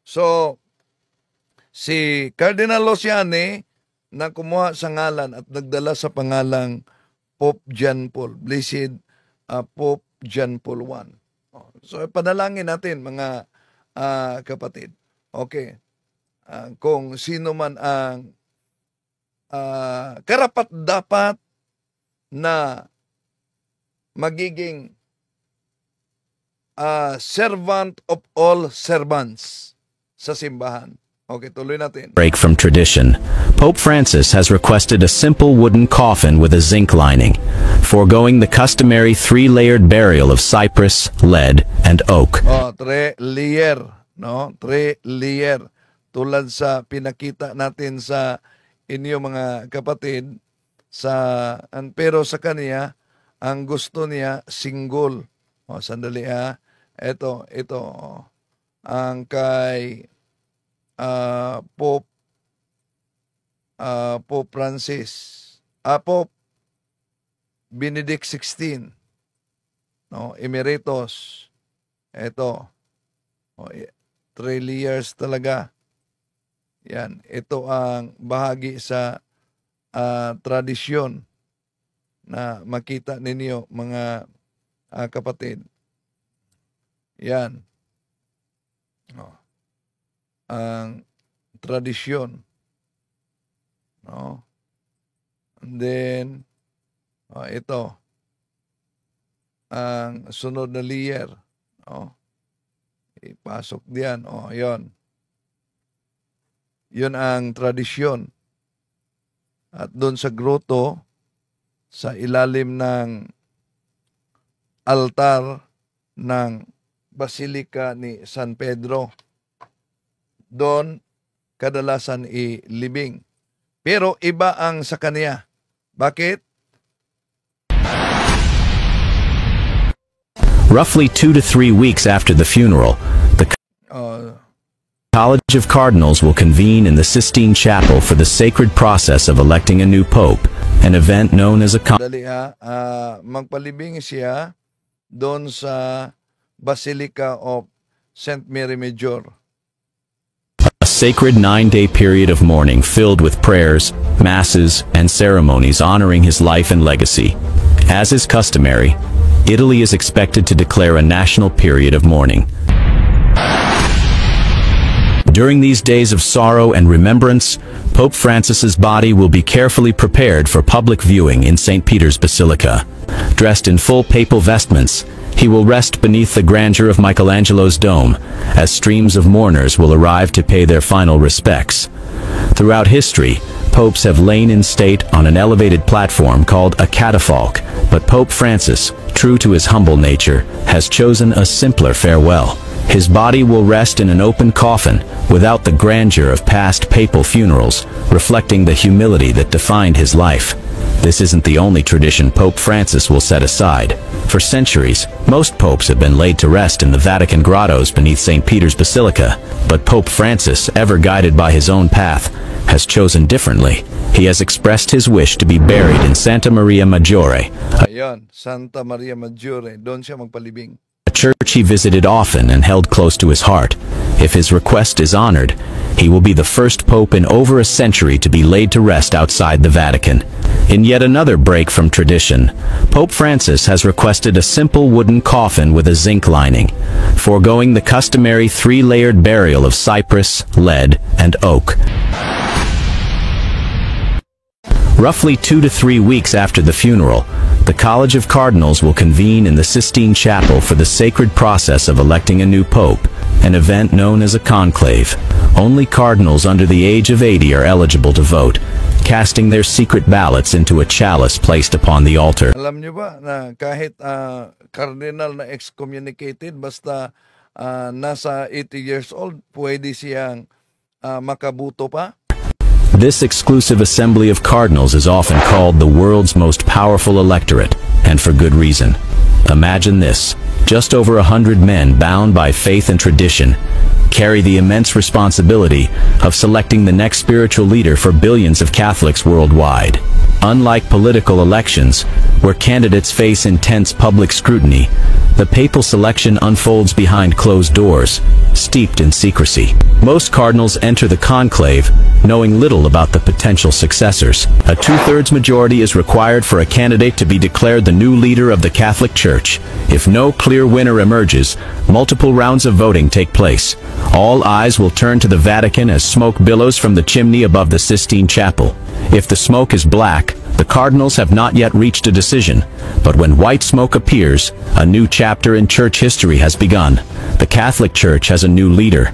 So si Cardinal Luciani na kumuha sa ngalan at nagdala sa pangalang Pope John Paul, Blessed Pope John Paul I. So panalangin natin mga kapatid. Okay. Kung sino man ang karapat-dapat na magiging servant of all servants sa simbahan. Okay, tuloy natin. break from tradition, Pope Francis has requested a simple wooden coffin with a zinc lining, foregoing the customary 3-layered burial of cypress, lead, and oak. 3-layer, no? 3-layer. Tulad sa pinakita natin sa inyo mga kapatid, pero sa kanya, ang gusto niya, single. Sandali ha. Ito. Ang kay Pope Pope Pope Benedict XVI, no, Emeritus. Ito, 3 years talaga. Yan, ito ang bahagi sa tradisyon na makita ninyo, mga kapatid. Yan. Ang tradisyon. No? And then, ito. Ang sunod na layer. Ipasok diyan. Yon. Yun ang tradisyon. At doon sa grotto, sa ilalim ng altar ng Basilica ni San Pedro, doon kadalasan ilibing. Pero iba ang sa kanya. Bakit? Roughly 2 to 3 weeks after the funeral, the College of Cardinals will convene in the Sistine Chapel for the sacred process of electing a new pope, an event known as a magpalibing siya doon sa Basilica of St. Mary Major. A sacred 9-day period of mourning filled with prayers, masses, and ceremonies honoring his life and legacy. As is customary, Italy is expected to declare a national period of mourning. During these days of sorrow and remembrance, Pope Francis's body will be carefully prepared for public viewing in St. Peter's Basilica. Dressed in full papal vestments, he will rest beneath the grandeur of Michelangelo's dome, as streams of mourners will arrive to pay their final respects. Throughout history, popes have lain in state on an elevated platform called a catafalque, but Pope Francis, true to his humble nature, has chosen a simpler farewell. His body will rest in an open coffin, without the grandeur of past papal funerals, reflecting the humility that defined his life. This isn't the only tradition Pope Francis will set aside. For centuries, most popes have been laid to rest in the Vatican grottos beneath St. Peter's Basilica, but Pope Francis, ever guided by his own path, has chosen differently. He has expressed his wish to be buried in Santa Maria Maggiore, Ayun, Santa Maria Maggiore, doon siya magpalibing. a church he visited often and held close to his heart. If his request is honored, he will be the first pope in over a century to be laid to rest outside the Vatican. In yet another break from tradition, Pope Francis has requested a simple wooden coffin with a zinc lining, foregoing the customary 3-layered burial of cypress, lead, and oak. Roughly 2 to 3 weeks after the funeral, the College of Cardinals will convene in the Sistine Chapel for the sacred process of electing a new pope, an event known as a conclave. Only cardinals under the age of 80 are eligible to vote, casting their secret ballots into a chalice placed upon the altar. Alam niyo ba na kahit cardinal na excommunicated, basta nasa 80 years old, pwede siyang makabuto pa? This exclusive assembly of cardinals is often called the world's most powerful electorate, and for good reason. Imagine this: just over 100 men bound by faith and tradition carry the immense responsibility of selecting the next spiritual leader for billions of Catholics worldwide. Unlike political elections, where candidates face intense public scrutiny, the papal selection unfolds behind closed doors, steeped in secrecy. Most cardinals enter the conclave knowing little about the potential successors. A 2/3 majority is required for a candidate to be declared the new leader of the Catholic Church. If no clear winner emerges, multiple rounds of voting take place. All eyes will turn to the Vatican as smoke billows from the chimney above the Sistine Chapel. If the smoke is black, the cardinals have not yet reached a decision. But when white smoke appears, a new chapter in church history has begun. The Catholic Church has a new leader.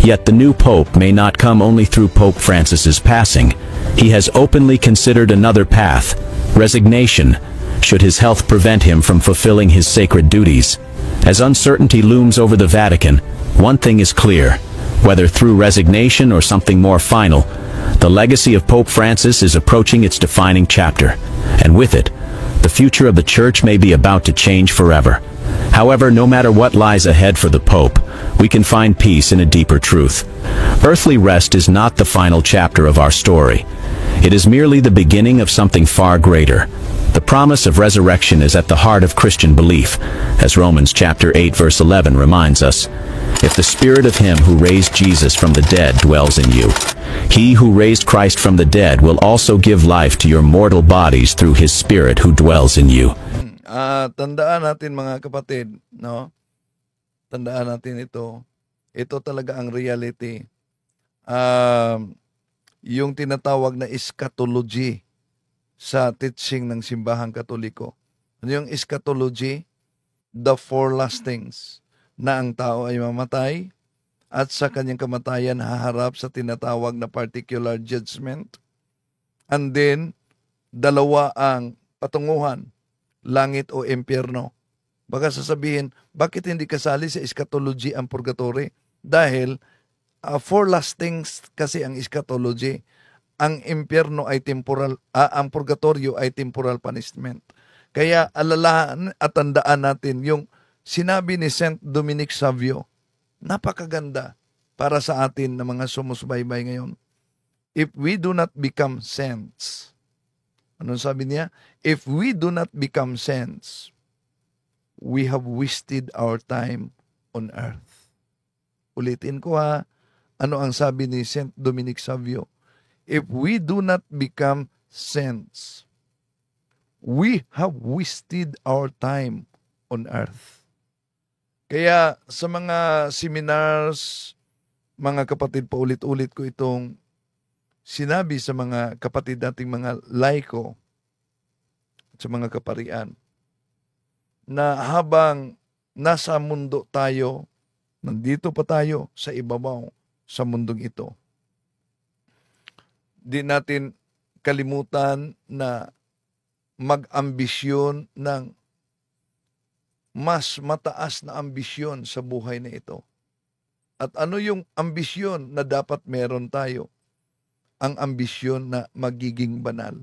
Yet the new pope may not come only through Pope Francis's passing. He has openly considered another path: resignation, should his health prevent him from fulfilling his sacred duties. As uncertainty looms over the Vatican, one thing is clear: whether through resignation or something more final, the legacy of Pope Francis is approaching its defining chapter, and with it, the future of the Church may be about to change forever. However, no matter what lies ahead for the Pope, we can find peace in a deeper truth. Earthly rest is not the final chapter of our story. It is merely the beginning of something far greater. The promise of resurrection is at the heart of Christian belief, as Romans chapter 8 verse 11 reminds us. If the spirit of him who raised Jesus from the dead dwells in you, he who raised Christ from the dead will also give life to your mortal bodies through his spirit who dwells in you. Tandaan natin mga kapatid, no? Tandaan natin ito. Ito talaga ang reality. Yung tinatawag na eschatology sa teaching ng simbahang Katoliko. Ano yung eschatology? The four lastings, na ang tao ay mamatay at sa kanyang kamatayan haharap sa tinatawag na particular judgment. And then, dalawa ang patunguhan, langit o impyerno. Baka sasabihin, bakit hindi kasali sa eschatology ang purgatory? Dahil four lastings kasi ang eschatology. Ang impyerno ay temporal, ang purgatorio ay temporal punishment. Kaya alalahan at tandaan natin yung sinabi ni Saint Dominic Savio, napakaganda para sa atin na mga sumusubaybay ngayon. If we do not become saints, anong sabi niya? If we do not become saints, we have wasted our time on earth. Ulitin ko ha, ano ang sabi ni Saint Dominic Savio? If we do not become saints, we have wasted our time on earth. Kaya sa mga seminars, mga kapatid, paulit-ulit ko itong sinabi sa mga kapatid nating mga laiko at sa mga kaparian na habang nasa mundo tayo, nandito pa tayo sa ibabaw sa mundong ito, di natin kalimutan na mag-ambisyon ng mas mataas na ambisyon sa buhay na ito. At ano yung ambisyon na dapat meron tayo? Ang ambisyon na magiging banal.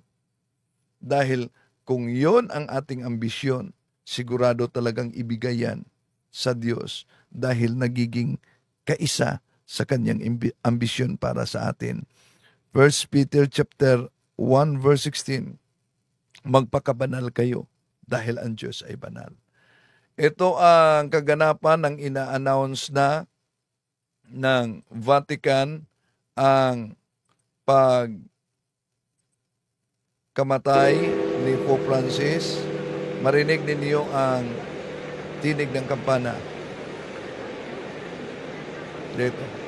Dahil kung yon ang ating ambisyon, sigurado talagang ibigay yan sa Diyos dahil nagiging kaisa sa kanyang ambisyon para sa atin. 1 Peter chapter 1 verse 16, magpakabanal kayo dahil ang Diyos ay banal. Ito ang kaganapan ng ina-announce na ng Vatican, ang pagkamatay ni Pope Francis. Marinig ninyo ang tinig ng kampana. Dito.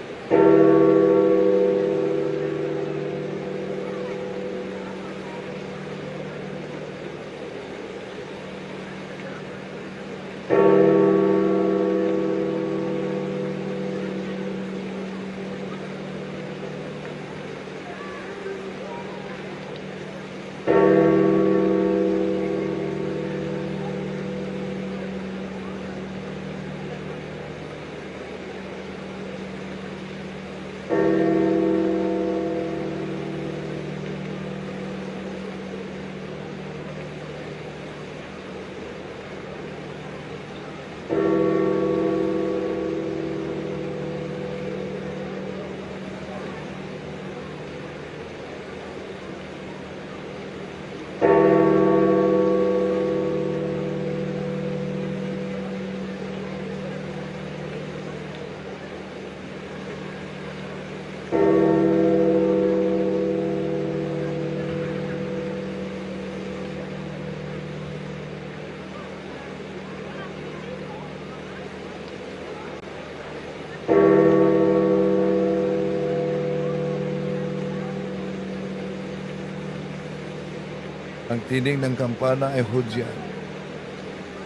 Ang tinig ng kampana ay hudyan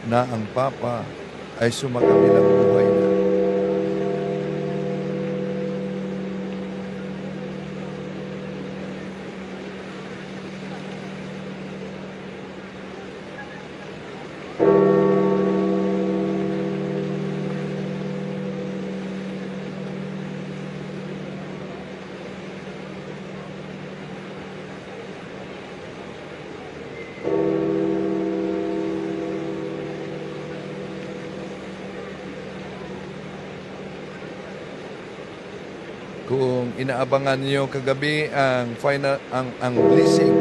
na ang Papa ay sumakabilang buhay na. Kung inaabangan niyo kagabi ang final ang blessing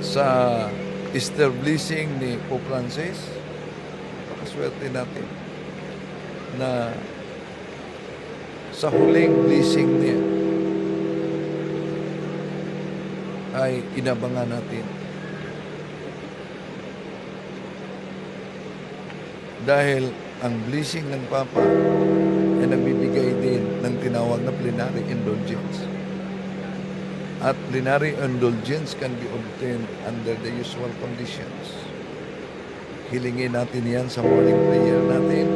sa Easter blessing ni Pope Francis, napakaswerte natin na sa huling blessing niya ay inabangan natin. Dahil ang blessing ng Papa ay nagbibigay din ng tinawag na plenary indulgence. At plenary indulgence can be obtained under the usual conditions. Hilingin natin yan sa morning prayer natin.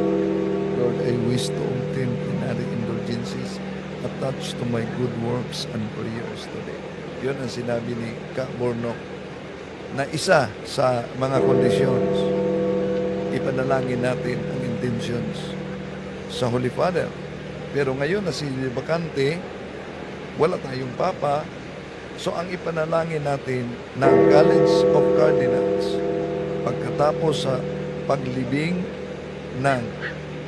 Lord, I wish to obtain plenary indulgences attached to my good works and prayers today. Yun ang sinabi ni Ka Bornok na isa sa mga conditions. Ipanalangin natin ang intentions sa Holy Father. Pero ngayon na si bakante, wala tayong Papa, so ang ipanalangin natin ng College of Cardinals pagkatapos sa paglibing ng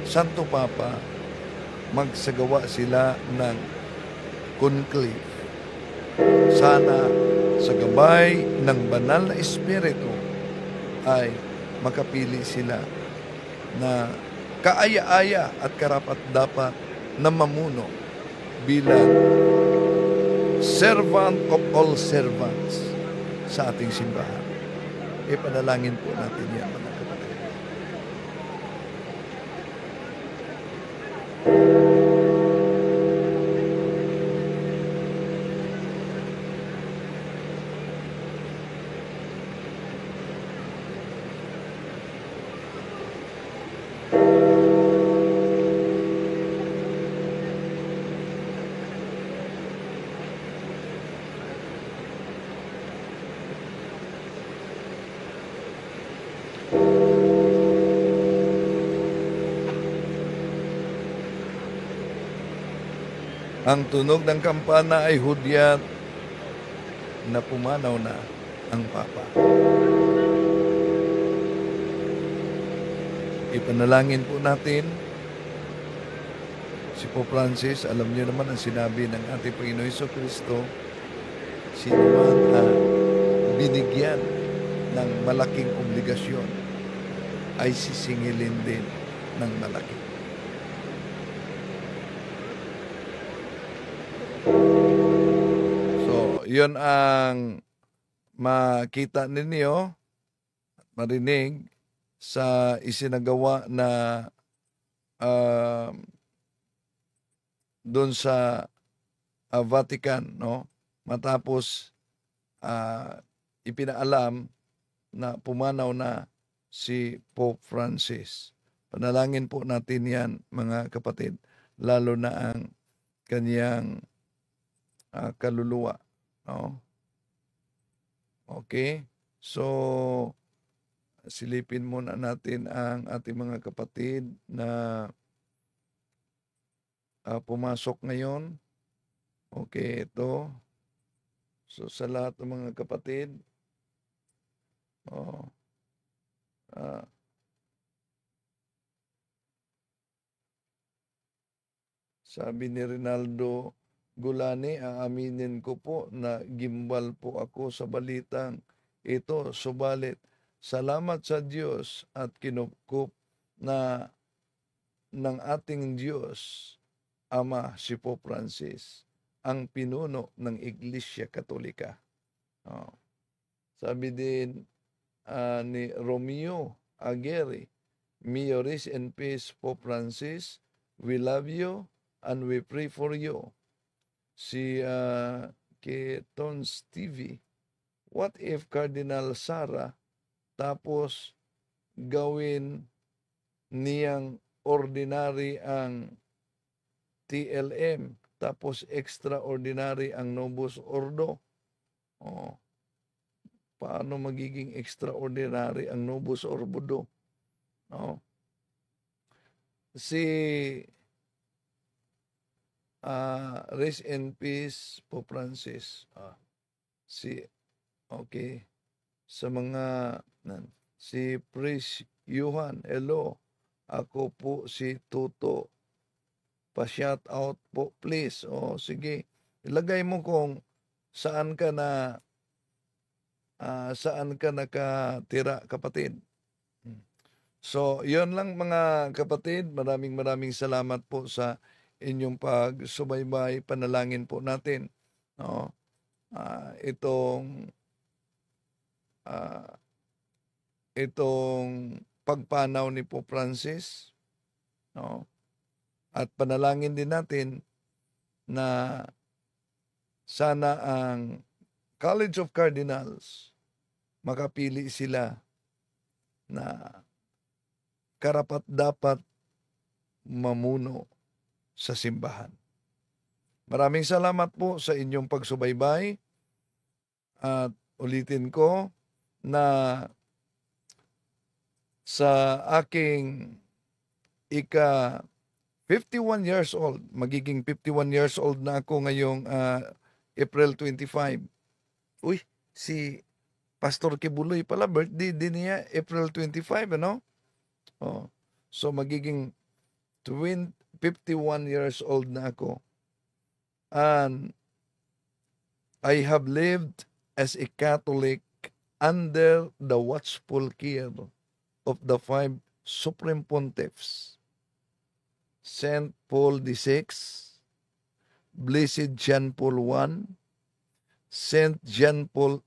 Santo Papa, magsagawa sila ng conclave. Sana sa gabay ng banal na Espiritu ay makapili sila na kaaya-aya at karapat-dapat na mamuno bilang servant of all servants sa ating simbahan. Ipanalangin po natin yan, mga kapatid. Ang tunog ng kampana ay hudyat na pumanaw na ang Papa. Ipanalangin po natin si Pope Francis. Alam niyo naman ang sinabi ng ating Panginoon Jesucristo, sino man na binigyan ng malaking obligasyon ay sisingilin din ng malaki. So, yun ang makita ninyo, marinig sa isinagawa na doon sa Vatican, no? Matapos ipinaalam na pumanaw na si Pope Francis. Panalangin po natin yan, mga kapatid, lalo na ang kanyang kaluluwa. No? Okay? So, silipin muna natin ang ating mga kapatid na pumasok ngayon. Okay, ito. So, sa lahat ng mga kapatid, sabi ni Rinaldo Gulani, aaminin ko po na gimbal po ako sa balitang ito. Subalit, salamat sa Diyos at kinupkup na ng ating Diyos, Ama si Pope Francis, ang pinuno ng Iglesia Katolika. Sabi din ni Romeo Aguirre, may you rest in peace, Pope Francis. We love you and we pray for you. Si Ketons TV, what if Cardinal Sara tapos gawin niyang ordinary ang TLM tapos extraordinary ang Novus Ordo? Paano magiging extraordinary ang Novus Ordo? Si rest in peace, Pope Francis. Okay. Sa mga si Priest Johan, hello. Ako po si Tuto pa-shout out po, please. O sige, ilagay mo kung saan ka nakatira, kapatid. So, yon lang mga kapatid. Maraming salamat po sa inyong pagsubaybay. Panalangin po natin. No? Itong pagpanaw ni Pope Francis. No? At panalangin din natin na sana ang College of Cardinals makapili sila na karapat-dapat mamuno sa simbahan. Maraming salamat po sa inyong pagsubaybay at ulitin ko na sa aking 51 years old, magiging 51 years old na ako ngayong April 25. Uy, si Pastor Kibuloy pala, birthday din niya April 25, ano? Oh. So magiging 51 years old na ako. And I have lived as a Catholic under the watchful care of the 5 Supreme Pontiffs, Saint Paul VI, Blessed John Paul I, Saint John Paul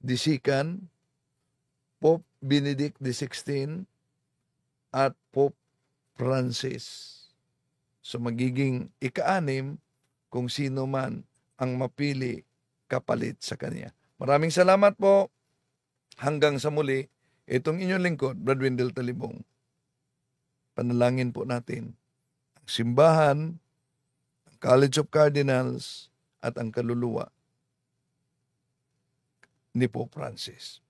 II, Pope Benedict XVI, at Pope Francis. So magiging ika-6 kung sino man ang mapili kapalit sa kanya. Maraming salamat po. Hanggang sa muli, itong inyong lingkod, Brad Wendell Talibong. Panalangin po natin ang simbahan, ang College of Cardinals, at ang kaluluwa ni Pope Francis.